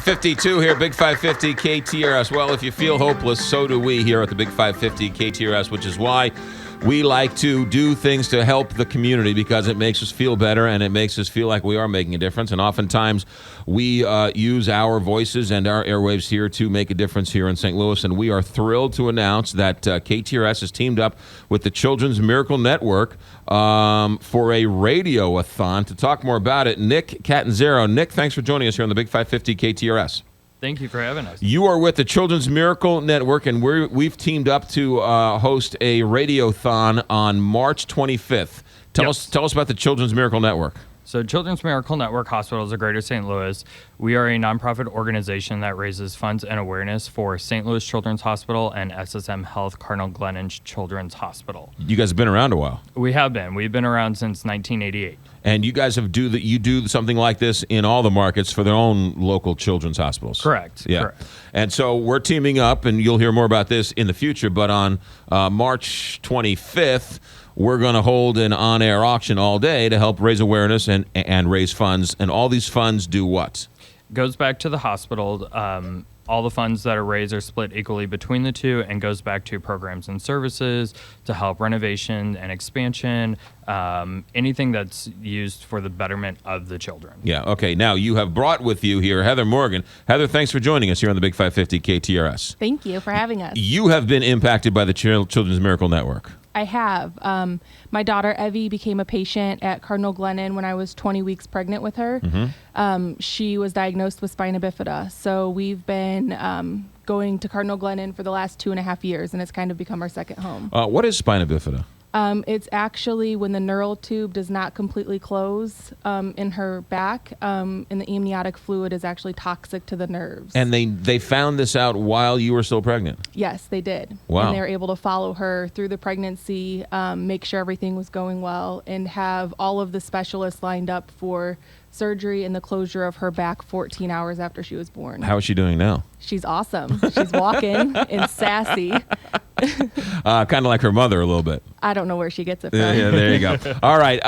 7:52 here, Big 550 KTRS. Well, if you feel hopeless, so do we here at the Big 550 KTRS, which is why we like to do things to help the community, because it makes us feel better and it makes us feel like we are making a difference. And oftentimes we use our voices and our airwaves here to make a difference here in St. Louis. And we are thrilled to announce that KTRS has teamed up with the Children's Miracle Network for a radiothon. To talk more about it, Nick Catanzaro. Nick, thanks for joining us here on the Big 550 KTRS. Thank you for having us. You are with the Children's Miracle Network, and we've teamed up to host a radiothon on March 25th. Tell us about the Children's Miracle Network. So Children's Miracle Network Hospitals of Greater St. Louis, we are a nonprofit organization that raises funds and awareness for St. Louis Children's Hospital and SSM Health Cardinal Glennon Children's Hospital. You guys have been around a while. We have been. We've been around since 1988. And you guys you do something like this in all the markets for their own local children's hospitals. Correct. Yeah. Correct. And so we're teaming up, and you'll hear more about this in the future, but on March 25th, we're going to hold an on-air auction all day to help raise awareness and raise funds. And all these funds do what? Goes back to the hospital. All the funds that are raised are split equally between the two and goes back to programs and services to help renovation and expansion, anything that's used for the betterment of the children. Yeah, okay. Now, you have brought with you here Heather Morgan. Heather, thanks for joining us here on the Big 550 KTRS. Thank you for having us. You have been impacted by the Children's Miracle Network. I have. My daughter, Evie, became a patient at Cardinal Glennon when I was 20 weeks pregnant with her. Mm-hmm. She was diagnosed with spina bifida. So we've been going to Cardinal Glennon for the last 2.5 years, and it's kind of become our second home. What is spina bifida? It's actually when the neural tube does not completely close in her back, and the amniotic fluid is actually toxic to the nerves. And they found this out while you were still pregnant? Yes, they did. Wow. And they were able to follow her through the pregnancy, make sure everything was going well, and have all of the specialists lined up for surgery and the closure of her back 14 hours after she was born. How is she doing now? She's awesome. She's walking and sassy. Kind of like her mother a little bit. I don't know where she gets it from. Yeah, there you go. All right.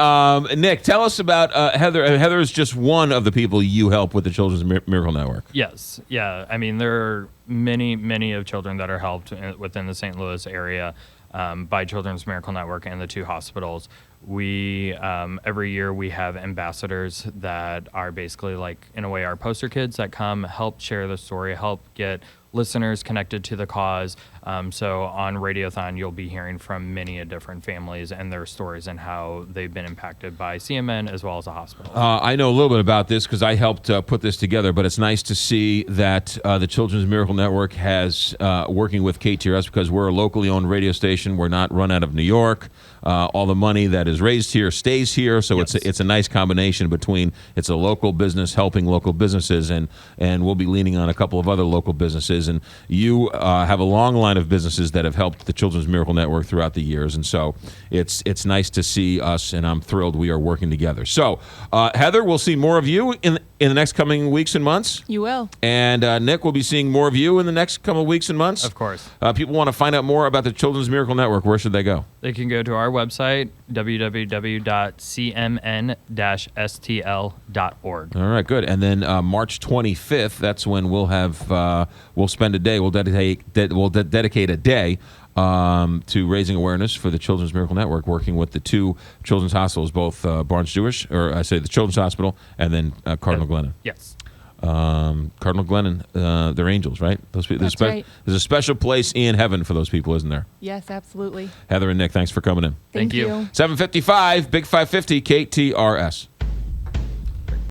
Nick, tell us about Heather. Heather is just one of the people you help with the Children's Miracle Network. Yes. Yeah. I mean, there are many of children that are helped within the St. Louis area by Children's Miracle Network and the two hospitals. We every year we have ambassadors that are basically like, in a way, our poster kids that come help share the story, help get listeners connected to the cause. So on Radiothon, you'll be hearing from many different families and their stories and how they've been impacted by CMN as well as the hospital. I know a little bit about this because I helped put this together, but it's nice to see that the Children's Miracle Network has working with KTRS, because we're a locally owned radio station. We're not run out of New York. All the money that is raised here stays here, so yes. It's a nice combination between it's a local business helping local businesses, and we'll be leaning on a couple of other local businesses. And you have a long line of businesses that have helped the Children's Miracle Network throughout the years, and so it's nice to see us, and I'm thrilled we are working together. So, Heather, we'll see more of you in the next coming weeks and months. You will. And Nick, will be seeing more of you in the next couple of weeks and months. Of course. People want to find out more about the Children's Miracle Network. Where should they go? They can go to our website, www.cmn-stl.org. All right, good. And then March 25th, that's when we'll spend a day. We'll dedicate a day to raising awareness for the Children's Miracle Network, working with the two children's hospitals, both Barnes-Jewish, or I say the Children's Hospital, and then Cardinal Glennon. Yes. Cardinal Glennon, they're angels, right? Those people. That's right. There's a special place in heaven for those people, isn't there? Yes, absolutely. Heather and Nick, thanks for coming in. Thank you. 7:55, Big 550, KTRS.